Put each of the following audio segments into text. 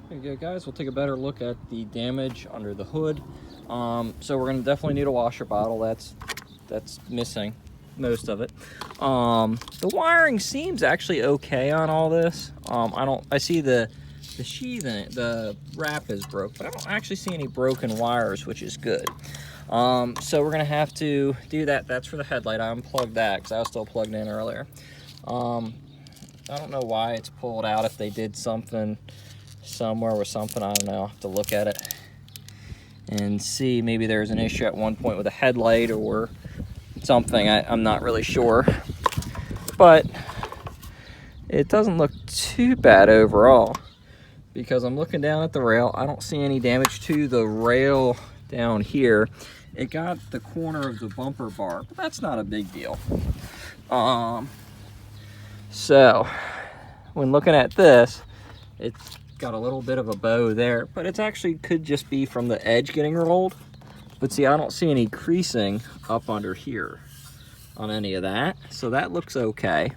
There you go, guys. We'll take a better look at the damage under the hood. So we're gonna definitely need a washer bottle. That's missing most of it. The wiring seems actually okay on all this. I see the sheath in it, the wrap is broke, but I don't actually see any broken wires, which is good. So we're gonna have to do that. That's for the headlight. I unplugged that because I was still plugged in earlier. I don't know why it's pulled out. If they did something somewhere with something, I don't know. I'll have to look at it and see. Maybe there's an issue at one point with a headlight or something. I'm not really sure, but it doesn't look too bad overall because I'm looking down at the rail. I don't see any damage to the rail down here. It got the corner of the bumper bar, but that's not a big deal. So when looking at this, it's got a little bit of a bow there, but it's actually could just be from the edge getting rolled. But see, I don't see any creasing up under here on any of that, so that looks okay.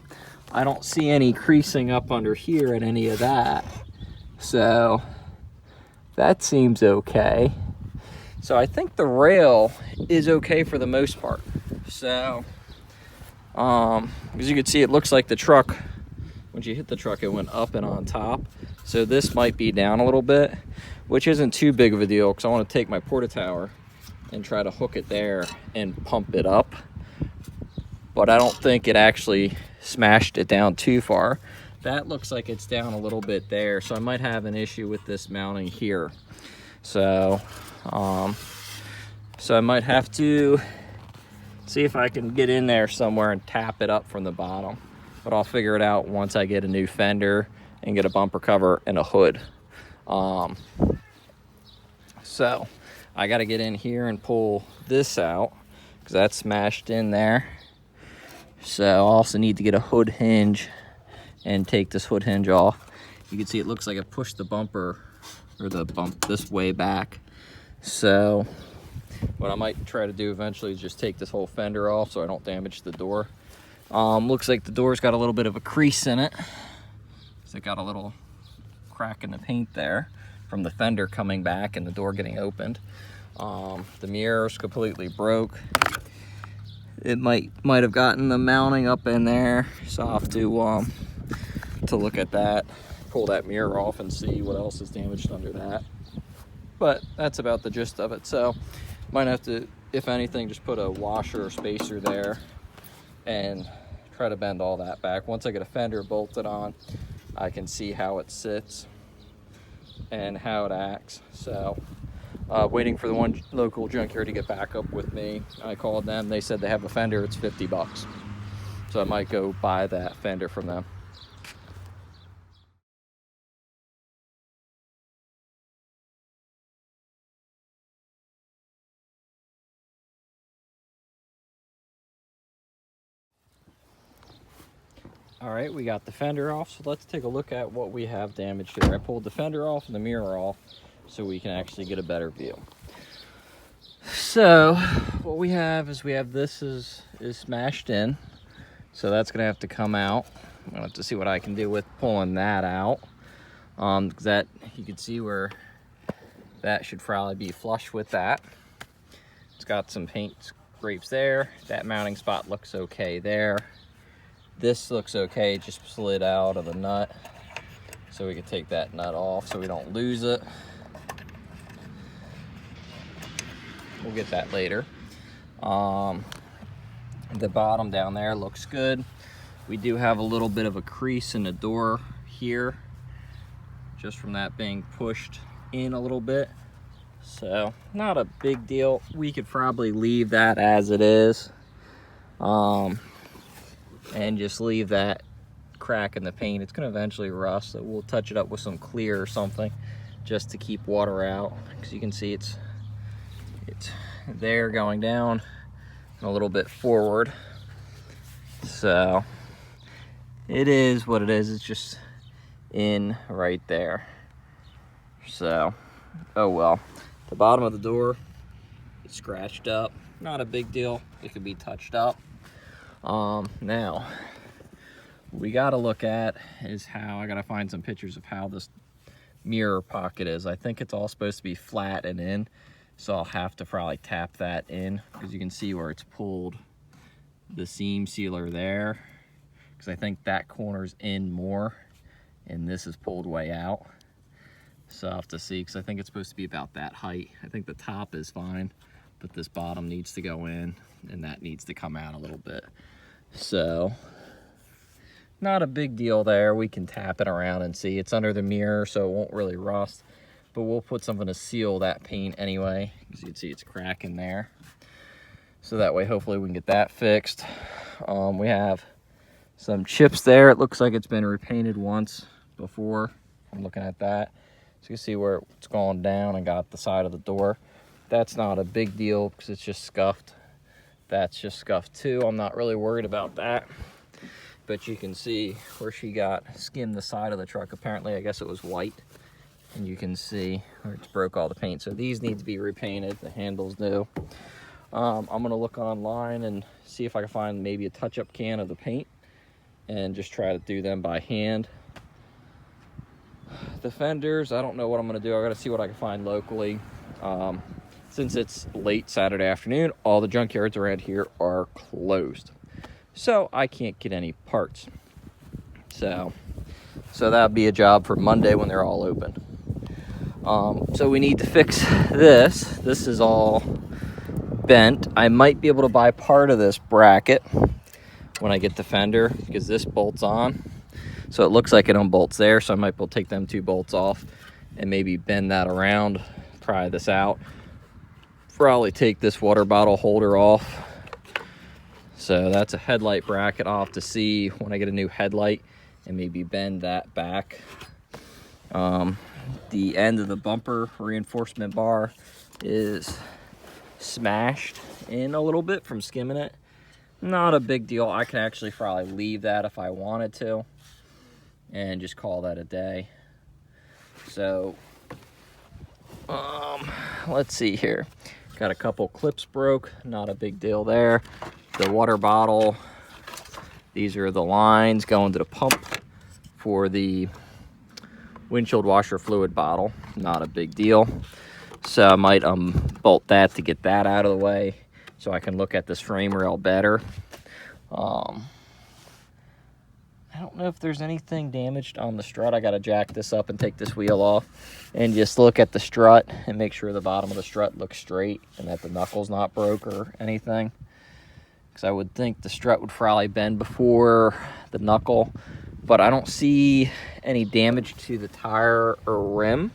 I don't see any creasing up under here in any of that, so that seems okay. So I think the rail is okay for the most part. So as you can see, it looks like the truck, when you hit the truck, it went up and on top. So this might be down a little bit, which isn't too big of a deal because I want to take my porta tower and try to hook it there and pump it up. But I don't think it actually smashed it down too far. That looks like it's down a little bit there, so I might have an issue with this mounting here. So I might have to see if I can get in there somewhere and tap it up from the bottom. But I'll figure it out once I get a new fender and get a bumper cover and a hood. So I got to get in here and pull this out because that's smashed in there. So I also need to get a hood hinge and take this hood hinge off. You can see it looks like I pushed the bumper or the bump this way back. So what I might try to do eventually is just take this whole fender off so I don't damage the door. Looks like the door's got a little bit of a crease in it. So it got a little crack in the paint there from the fender coming back and the door getting opened. The mirror's completely broke. It might have gotten the mounting up in there, so I'll have to look at that, pull that mirror off and see what else is damaged under that. But that's about the gist of it. So might have to, if anything, just put a washer or spacer there and try to bend all that back. Once I get a fender bolted on, I can see how it sits and how it acts. So waiting for the one local junkyard to get back up with me. I called them, they said they have a fender, it's $50. So I might go buy that fender from them. All right, we got the fender off, so let's take a look at what we have damaged here. I pulled the fender off and the mirror off so we can actually get a better view. So what we have is this is smashed in, so that's gonna have to come out. I'm gonna have to see what I can do with pulling that out, because that, you can see where that should probably be flush with that. It's got some paint scrapes there. That mounting spot looks okay there. This looks okay, it just slid out of the nut. So we can take that nut off so we don't lose it. We'll get that later. The bottom down there looks good. We do have a little bit of a crease in the door here, just from that being pushed in a little bit. So not a big deal. We could probably leave that as it is. And just leave that crack in the paint. It's gonna eventually rust, so we'll touch it up with some clear or something just to keep water out, because you can see it's there going down and a little bit forward. So it is what it is. It's just in right there. So, oh well. The bottom of the door is scratched up. Not a big deal. It could be touched up. Now we got to look at is how I got to find some pictures of how mirror pocket is. I think it's all supposed to be flat and in, so I'll have to probably tap that in, because you can see where it's pulled the seam sealer there, because I think that corner's in more and this is pulled way out. So I'll have to see, because I think it's supposed to be about that height. I think the top is fine, but this bottom needs to go in and that needs to come out a little bit. So not a big deal there. We can tap it around and see. It's under the mirror, so it won't really rust, but we'll put something to seal that paint anyway. As you can see, it's cracking there. So that way, hopefully we can get that fixed. We have some chips there. It looks like it's been repainted once before. I'm looking at that. So you can see where it's gone down and got the side of the door. That's not a big deal because it's just scuffed. That's just scuffed too. I'm not really worried about that. But you can see where she got skimmed the side of the truck. Apparently, I guess it was white. And you can see where it's broke all the paint. So these need to be repainted. The handles do. I'm gonna look online and see if I can find maybe a touch-up can of the paint and just try to do them by hand. The fenders, I don't know what I'm gonna do. I gotta see what I can find locally. Since it's late Saturday afternoon, all the junkyards around here are closed. So I can't get any parts. So that'll be a job for Monday when they're all open. So we need to fix this. This is all bent. I might be able to buy part of this bracket when I get the fender, because this bolts on. So it looks like it unbolts there, so I might be able to take them 2 bolts off and maybe bend that around, pry this out. Probably take this water bottle holder off. So that's a headlight bracket. I'll have to see when I get a new headlight and maybe bend that back. The end of the bumper reinforcement bar is smashed in a little bit from skimming it. Not a big deal. I can actually probably leave that if I wanted to and just call that a day. So let's see here. Got a couple clips broke, not a big deal there. The water bottle, these are the lines going to the pump for the windshield washer fluid bottle, not a big deal. So I might bolt that to get that out of the way so I can look at this frame rail better. I don't know if there's anything damaged on the strut. I got to jack this up and take this wheel off and just look at the strut and make sure the bottom of the strut looks straight and that the knuckle's not broke or anything. Because I would think the strut would probably bend before the knuckle, but I don't see any damage to the tire or rim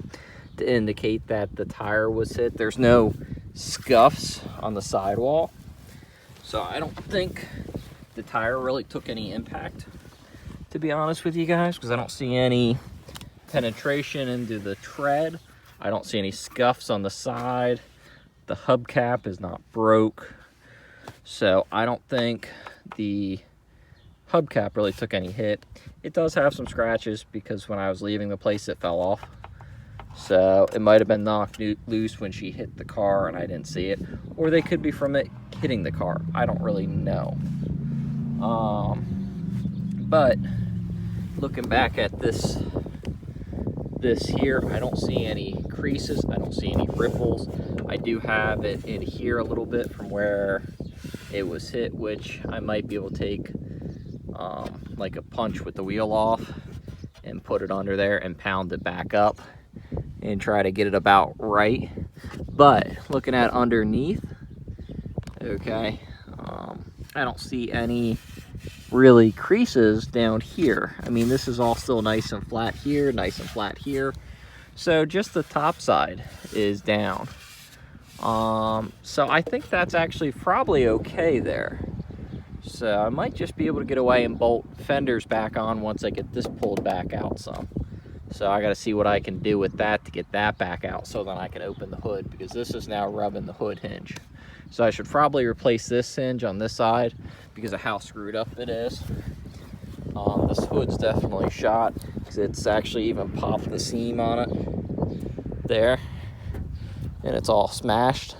to indicate that the tire was hit. There's no scuffs on the sidewall, so I don't think the tire really took any impact, to be honest with you guys, because I don't see any penetration into the tread. I don't see any scuffs on the side. The hubcap is not broke, so I don't think the hubcap really took any hit. It does have some scratches because when I was leaving the place it fell off. So it might have been knocked loose when she hit the car and I didn't see it. Or they could be from it hitting the car. I don't really know. But looking back at this here, I don't see any creases. I don't see any ripples. I do have it in here a little bit from where it was hit, which I might be able to take like a punch with the wheel off and put it under there and pound it back up and try to get it about right. But looking at underneath, okay, I don't see any really creases down here. I mean, this is all still nice and flat here, nice and flat here. So just the top side is down. So I think that's actually probably okay there. So I might just be able to get away and bolt fenders back on once I get this pulled back out some. So I got to see what I can do with that to get that back out so then I can open the hood, because this is now rubbing the hood hinge. So I should probably replace this hinge on this side because of how screwed up it is. This hood's definitely shot because it's actually even popped the seam on it there, and it's all smashed.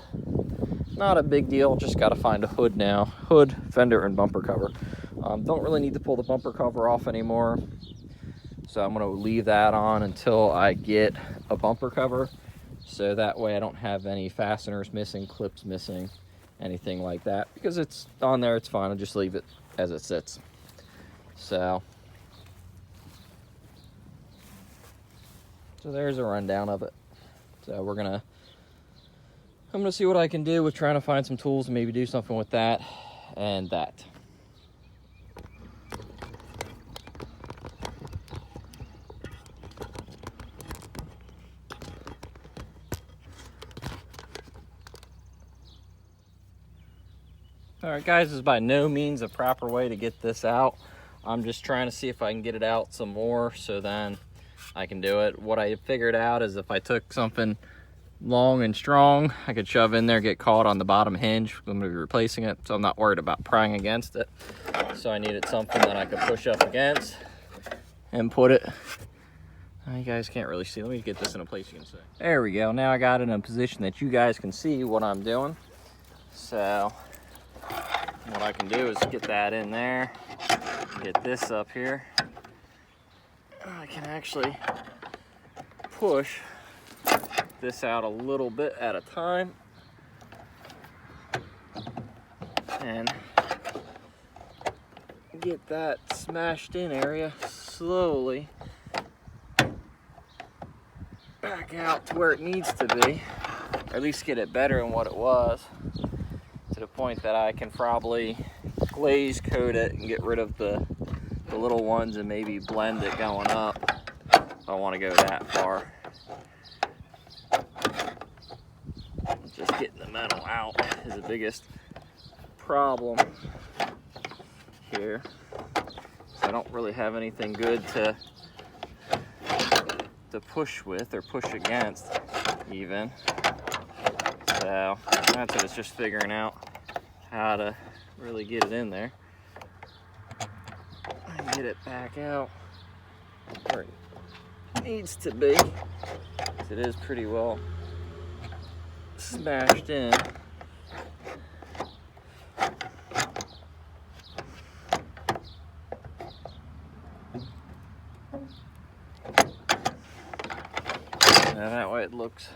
Not a big deal, just got to find a hood now. Hood, fender, and bumper cover. Don't really need to pull the bumper cover off anymore. So I'm gonna leave that on until I get a bumper cover. So that way I don't have any fasteners missing, clips missing, anything like that. Because it's on there, it's fine. I'll just leave it as it sits. So there's a rundown of it. So I'm gonna see what I can do with trying to find some tools and maybe do something with that and that. All right, guys, this is by no means a proper way to get this out. I'm just trying to see if I can get it out some more so then I can do it. What I figured out is if I took something long and strong, I could shove in there, get caught on the bottom hinge. I'm gonna be replacing it, so I'm not worried about prying against it. So I needed something that I could push up against and put it. You guys can't really see. Let me get this in a place you can see. There we go. Now I got it in a position that you guys can see what I'm doing. So what I can do is get that in there, get this up here. I can actually push this out a little bit at a time and get that smashed in area slowly back out to where it needs to be, or at least get it better than what it was, to the point that I can probably glaze coat it and get rid of the little ones and maybe blend it going up if I want to go that far. Just getting the metal out is the biggest problem here. So I don't really have anything good to push with or push against even. So that's it. It's just figuring out how to really get it in there and get it back out where it needs to be. It is pretty well smashed in. Now that way it looks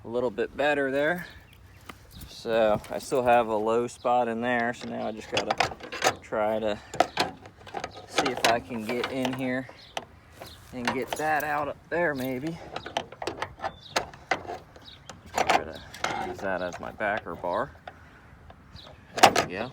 a little bit better there. So I still have a low spot in there, so now I just gotta try to see if I can get in here and get that out up there maybe. Try to use that as my backer bar. There we go.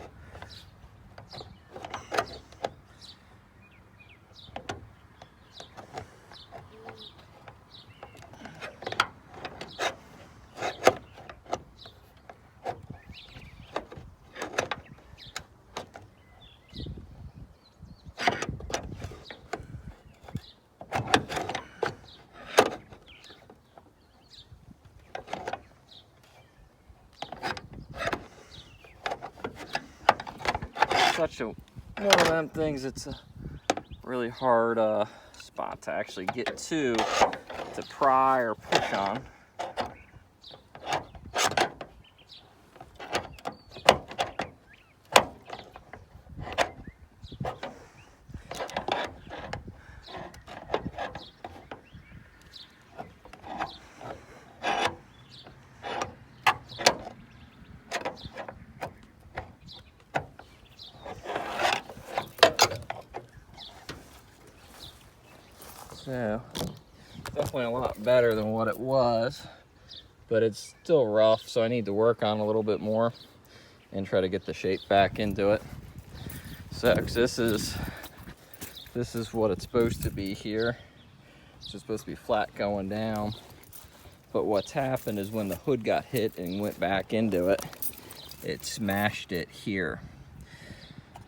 Such a one of them things. It's a really hard spot to actually get to pry or push on. So definitely a lot better than what it was, but it's still rough, so I need to work on a little bit more and try to get the shape back into it. So 'cause this is what it's supposed to be here. It's just supposed to be flat going down, but what's happened is when the hood got hit and went back into it, it smashed it here.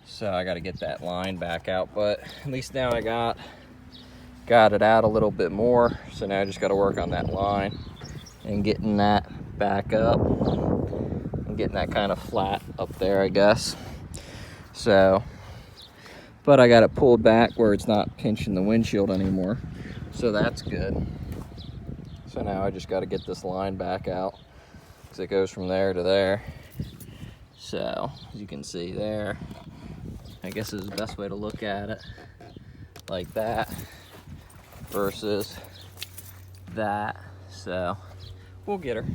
So I got to get that line back out, but at least now I got it out a little bit more. So now I just got to work on that line and getting that back up and getting that kind of flat up there, I guess. So, but I got it pulled back where it's not pinching the windshield anymore, so that's good. So now I just got to get this line back out because it goes from there to there. So as you can see there, I guess is the best way to look at it, like that. versus that. So we'll get her.